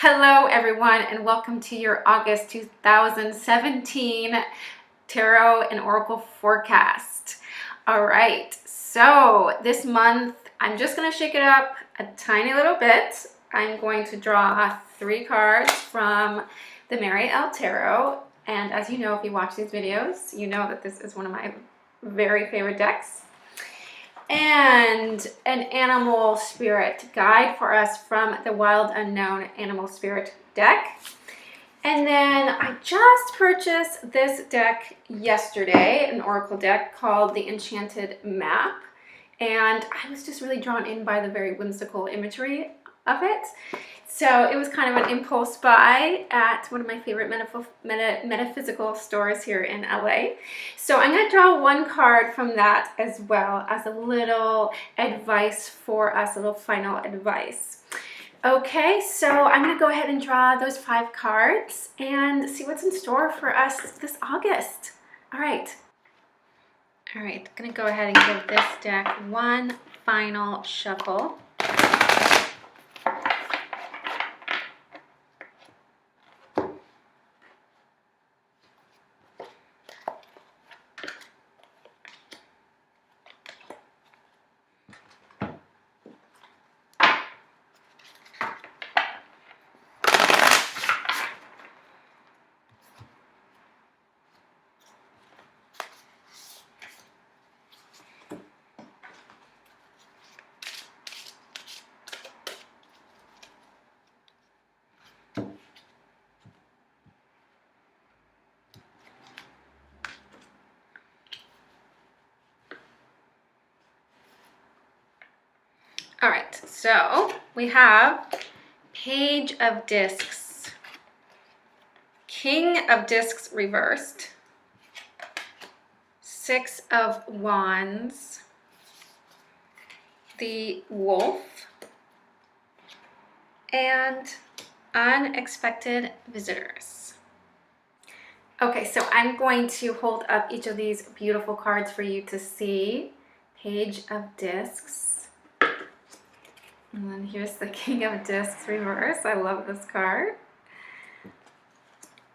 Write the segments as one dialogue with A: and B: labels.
A: Hello everyone, and welcome to your August 2017 Tarot and Oracle forecast. All right, so this month I'm just going to shake it up a tiny little bit. I'm going to draw 3 cards from the Mary L Tarot, and as you know, if you watch these videos, you know that this is one of my very favorite decks. And an animal spirit guide for us from the Wild Unknown Animal Spirit deck. And then I just purchased this deck yesterday, an oracle deck called the Enchanted Map. And I was just really drawn in by the very whimsical imagery of it. So it was kind of an impulse buy at one of my favorite metaphysical stores here in LA. So I'm going to draw 1 card from that as well as a little advice for us, a little final advice. Okay, so I'm going to go ahead and draw those 5 cards and see what's in store for us this August. All right, I'm going to go ahead and give this deck one final shuffle. All right, so we have Page of Discs, King of Discs reversed, 6 of Wands, the Wolf, and Unexpected Visitors. Okay, so I'm going to hold up each of these beautiful cards for you to see. Page of Discs. And then here's the King of Discs reverse. I love this card.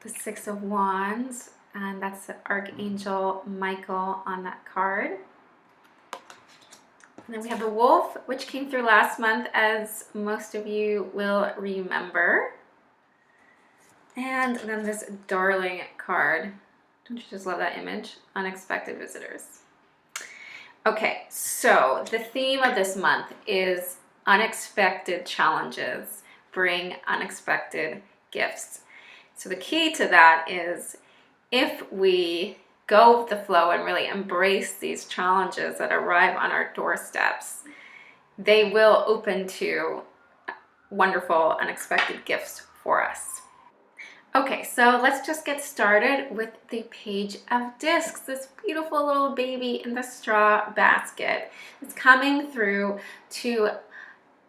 A: The 6 of Wands, and that's the Archangel Michael on that card. And then we have the Wolf, which came through last month, as most of you will remember. And then this darling card. Don't you just love that image? Unexpected Visitors. Okay, so the theme of this month is unexpected challenges bring unexpected gifts. So the key to that is if we go with the flow and really embrace these challenges that arrive on our doorsteps, they will open to wonderful unexpected gifts for us. Okay, so let's just get started with the Page of Discs, this beautiful little baby in the straw basket. It's coming through to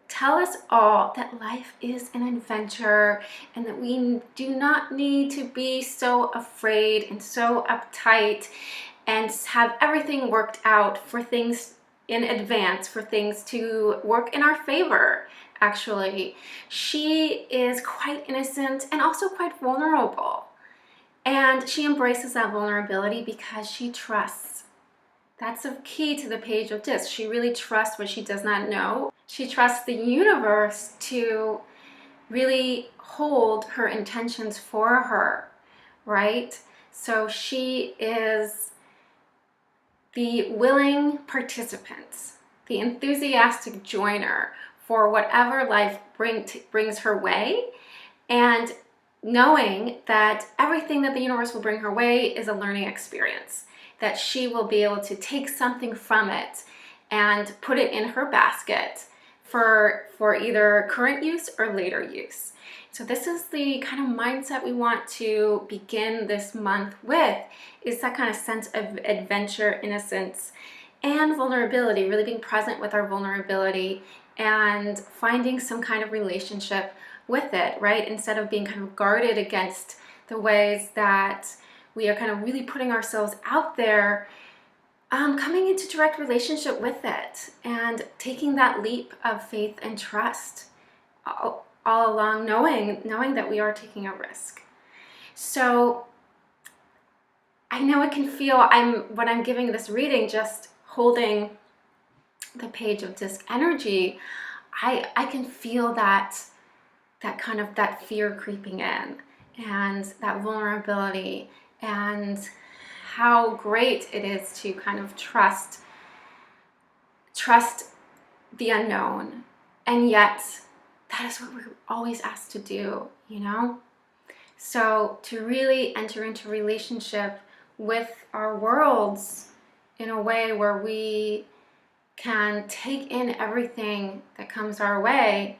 A: tell us all that life is an adventure and that we do not need to be so afraid and so uptight and have everything worked out for things in advance, for things to work in our favor. Actually, she is quite innocent and also quite vulnerable. And she embraces that vulnerability because she trusts. That's the key to the Page of Discs. She really trusts what she does not know. She trusts the universe to really hold her intentions for her, right? So she is the willing participant, the enthusiastic joiner for whatever life brings her way, and knowing that everything that the universe will bring her way is a learning experience, that she will be able to take something from it and put it in her basket for either current use or later use. So this is the kind of mindset we want to begin this month with, is that kind of sense of adventure, innocence, and vulnerability, really being present with our vulnerability and finding some kind of relationship with it, right? Instead of being kind of guarded against the ways that we are kind of really putting ourselves out there, coming into direct relationship with it and taking that leap of faith and trust. all along, knowing that we are taking a risk. So I know it can feel, when I'm giving this reading, just holding the Page of Disc energy, I can feel that kind of that fear creeping in, and that vulnerability, and how great it is to kind of trust the unknown. And yet that is what we're always asked to do, you know? So to really enter into relationship with our worlds in a way where we can take in everything that comes our way,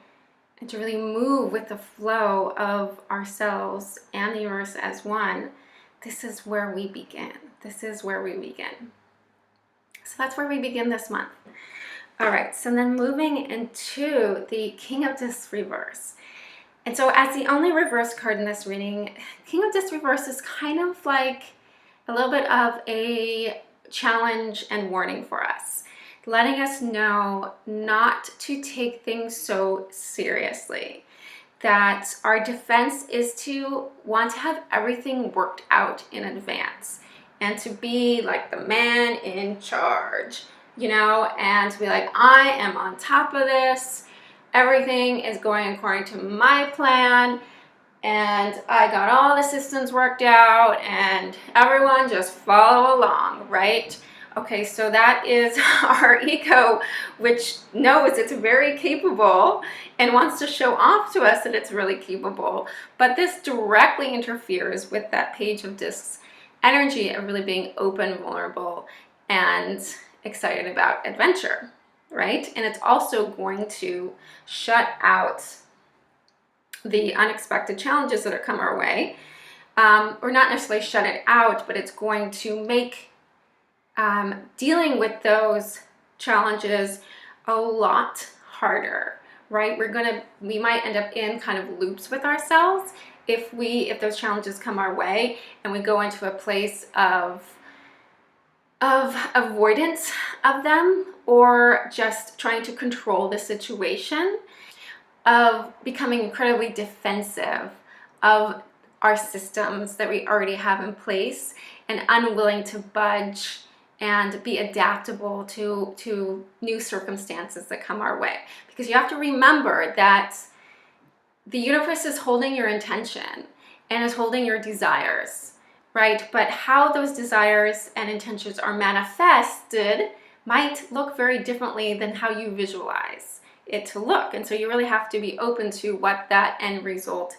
A: and to really move with the flow of ourselves and the universe as one, this is where we begin. This is where we begin. So that's where we begin this month. All right, so then moving into the King of Discs reverse. And so as the only reverse card in this reading, King of Discs reverse is kind of like a little bit of a challenge and warning for us, letting us know not to take things so seriously, that our defense is to want to have everything worked out in advance and to be like the man in charge, you know, and to be like, I am on top of this. Everything is going according to my plan, and I got all the systems worked out, and everyone just follow along, right? Okay, so that is our ego, which knows it's very capable and wants to show off to us that it's really capable. But this directly interferes with that Page of Discs energy of really being open, vulnerable, and excited about adventure, right? And it's also going to shut out the unexpected challenges that are come our way, or not necessarily shut it out, but it's going to make dealing with those challenges a lot harder, right? We might end up in kind of loops with ourselves if those challenges come our way and we go into a place of avoidance of them, or just trying to control the situation, of becoming incredibly defensive of our systems that we already have in place, and unwilling to budge and be adaptable to new circumstances that come our way. Because you have to remember that the universe is holding your intention and is holding your desires, right? But how those desires and intentions are manifested might look very differently than how you visualize it to look. And so you really have to be open to what that end result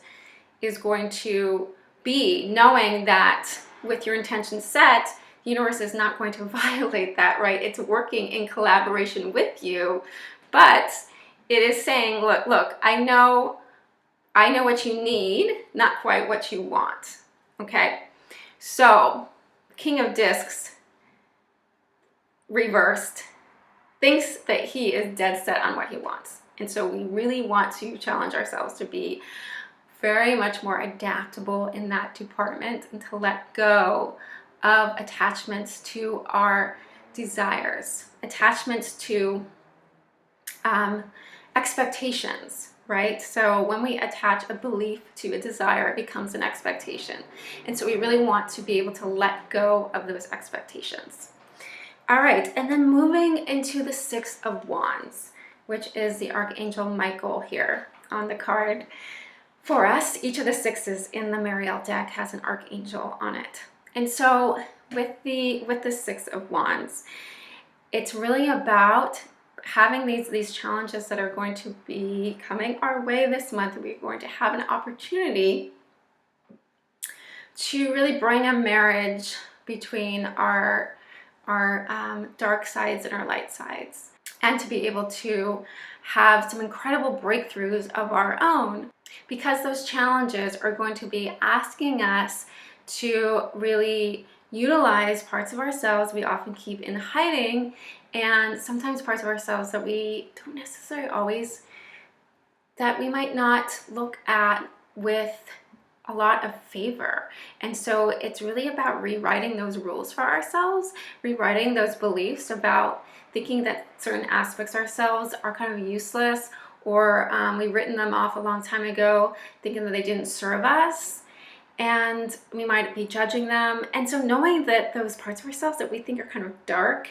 A: is going to be, knowing that with your intention set, the universe is not going to violate that, right? It's working in collaboration with you, but it is saying, look, I know what you need, not quite what you want, okay? So, King of Discs reversed thinks that he is dead set on what he wants. And so we really want to challenge ourselves to be very much more adaptable in that department, and to let go of attachments to our desires, attachments to expectations, right? So when we attach a belief to a desire, it becomes an expectation. And so we really want to be able to let go of those expectations. All right, and then moving into the Six of Wands, which is the Archangel Michael here on the card for us. Each of the sixes in the Mariel deck has an archangel on it. And so with the Six of Wands, it's really about having these challenges that are going to be coming our way this month. We're going to have an opportunity to really bring a marriage between our dark sides and our light sides, and to be able to have some incredible breakthroughs of our own, because those challenges are going to be asking us to really utilize parts of ourselves we often keep in hiding, and sometimes parts of ourselves that we don't necessarily always, that we might not look at with a lot of favor. And so it's really about rewriting those rules for ourselves, rewriting those beliefs about thinking that certain aspects of ourselves are kind of useless, or we've written them off a long time ago, thinking that they didn't serve us, and we might be judging them. And so knowing that those parts of ourselves that we think are kind of dark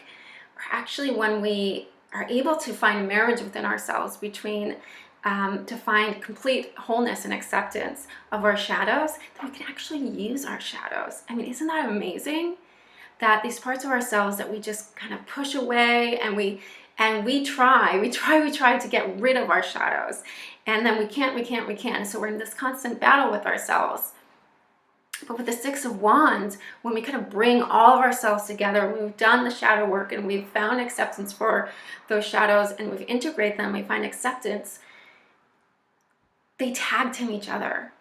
A: are actually when we are able to find marriage within ourselves, between to find complete wholeness and acceptance of our shadows, that we can actually use our shadows. I mean, isn't that amazing? That these parts of ourselves that we just kind of push away, and we try to get rid of our shadows, and then we can't. So we're in this constant battle with ourselves. But with the Six of Wands, when we kind of bring all of ourselves together, we've done the shadow work and we've found acceptance for those shadows and we've integrated them, we find acceptance, they tag team each other.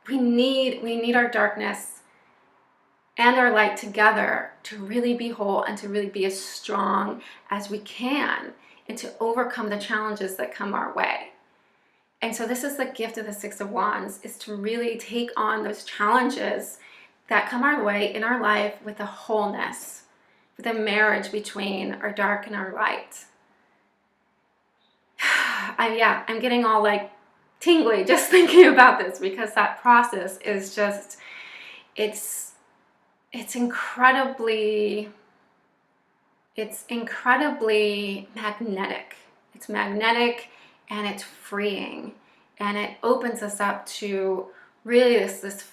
A: We need our darkness and our light together to really be whole and to really be as strong as we can and to overcome the challenges that come our way. And so this is the gift of the Six of Wands, is to really take on those challenges that come our way in our life with a wholeness, with a marriage between our dark and our light. I'm getting all like tingly just thinking about this, because that process is just, it's incredibly magnetic. It's magnetic and it's freeing, and it opens us up to really this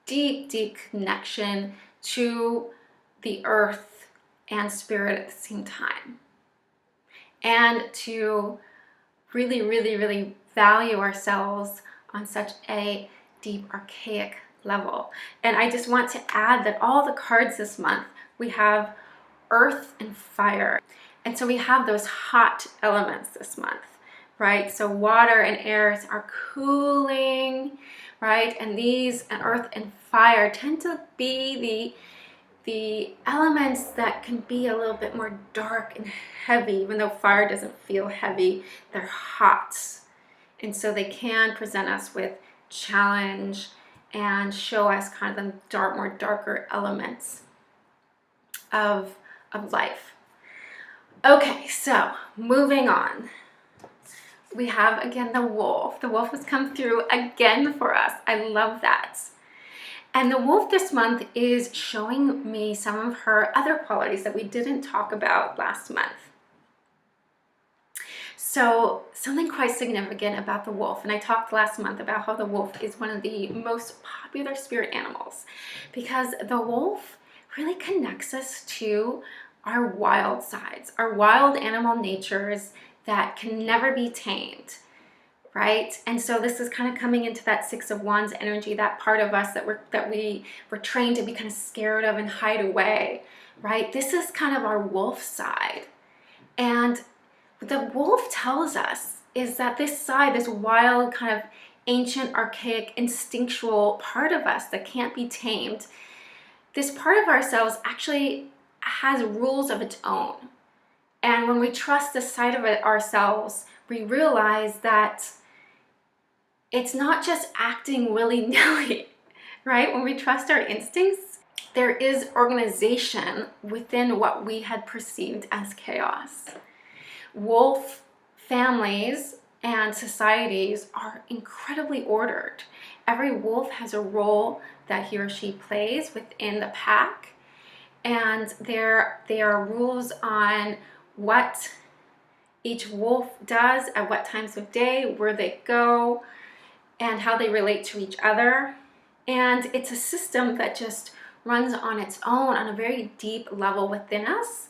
A: deep connection to the earth and spirit at the same time, and to really value ourselves on such a deep archaic level. And I just want to add that all the cards this month, we have earth and fire. And so we have those hot elements this month, right? So water and air are cooling, right? And these, and earth and fire, tend to be the elements that can be a little bit more dark and heavy. Even though fire doesn't feel heavy, they're hot. And so they can present us with challenge and show us kind of the more darker elements of life. Okay, so moving on. We have again the wolf. The wolf has come through again for us. I love that. And the wolf this month is showing me some of her other qualities that we didn't talk about last month. So something quite significant about the wolf, and I talked last month about how the wolf is one of the most popular spirit animals, because the wolf really connects us to our wild sides, our wild animal natures that can never be tamed, right? And so this is kind of coming into that Six of Wands energy, that part of us that we were trained to be kind of scared of and hide away, right? This is kind of our wolf side. And what the wolf tells us is that this side, this wild, kind of ancient, archaic, instinctual part of us that can't be tamed, this part of ourselves actually has rules of its own. And when we trust this side of it ourselves, we realize that it's not just acting willy-nilly, right? When we trust our instincts, there is organization within what we had perceived as chaos. Wolf families and societies are incredibly ordered. Every wolf has a role that he or she plays within the pack, and there are rules on what each wolf does at what times of day, where they go, and how they relate to each other. And it's a system that just runs on its own on a very deep level within us.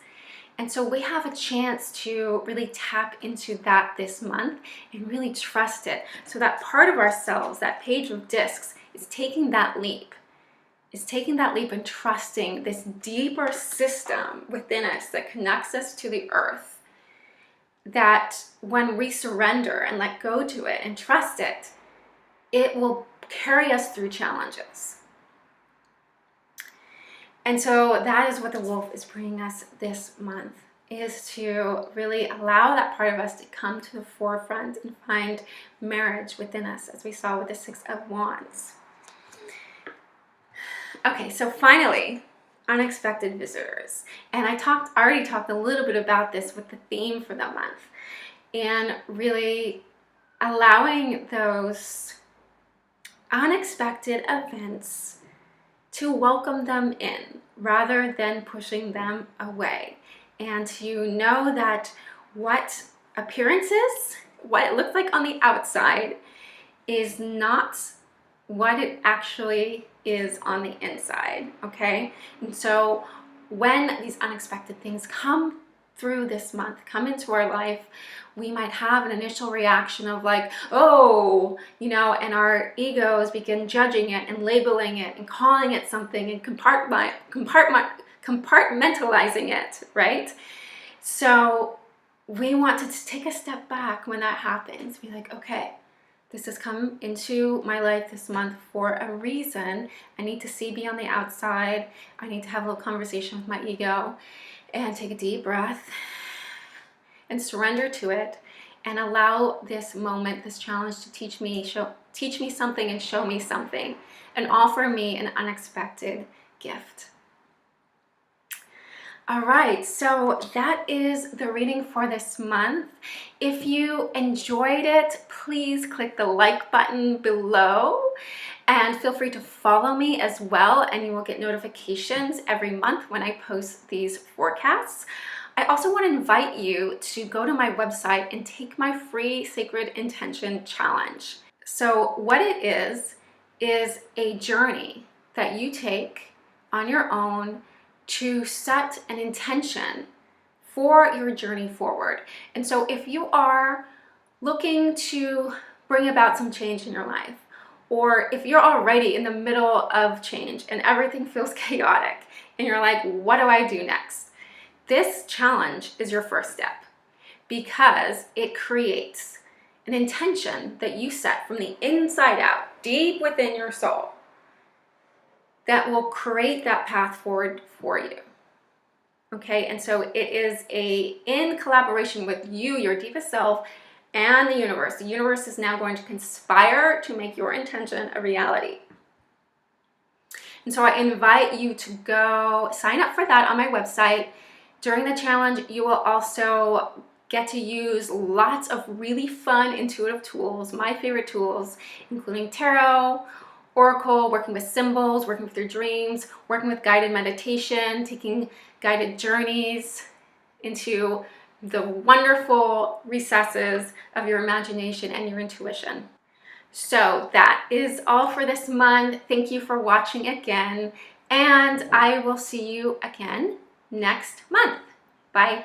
A: And so we have a chance to really tap into that this month and really trust it. So that part of ourselves, that Page of Discs, is taking that leap. And trusting this deeper system within us that connects us to the earth, that when we surrender and let go to it and trust it, it will carry us through challenges. And so that is what the wolf is bringing us this month, is to really allow that part of us to come to the forefront and find marriage within us, as we saw with the Six of Wands. Okay, so finally, unexpected visitors. And I already talked a little bit about this with the theme for the month. and really allowing those unexpected events to welcome them in rather than pushing them away. And to know that what appearances, what it looks like on the outside, is not what it actually is on the inside, okay? And so when these unexpected things come through this month, come into our life, we might have an initial reaction of like, oh, you know, and our egos begin judging it and labeling it and calling it something and compartmentalizing it, right? So we want to take a step back when that happens. Be like, okay, this has come into my life this month for a reason. I need to see beyond the outside. I need to have a little conversation with my ego and take a deep breath and surrender to it and allow this moment, this challenge to teach me something and show me something and offer me an unexpected gift. All right, so that is the reading for this month. If you enjoyed it, please click the like button below and feel free to follow me as well, and you will get notifications every month when I post these forecasts. I also want to invite you to go to my website and take my free Sacred Intention Challenge. So what it is a journey that you take on your own to set an intention for your journey forward. And so if you are looking to bring about some change in your life, or if you're already in the middle of change and everything feels chaotic and you're like, what do I do next? This challenge is your first step, because it creates an intention that you set from the inside out, deep within your soul, that will create that path forward for you. Okay, and so it is in collaboration with you, your deepest self, and the universe. The universe is now going to conspire to make your intention a reality. And so I invite you to go sign up for that on my website. During the challenge, you will also get to use lots of really fun intuitive tools, my favorite tools, including tarot, oracle, working with symbols, working with your dreams, working with guided meditation, taking guided journeys into the wonderful recesses of your imagination and your intuition. So that is all for this month. Thank you for watching again, and I will see you again next month. Bye.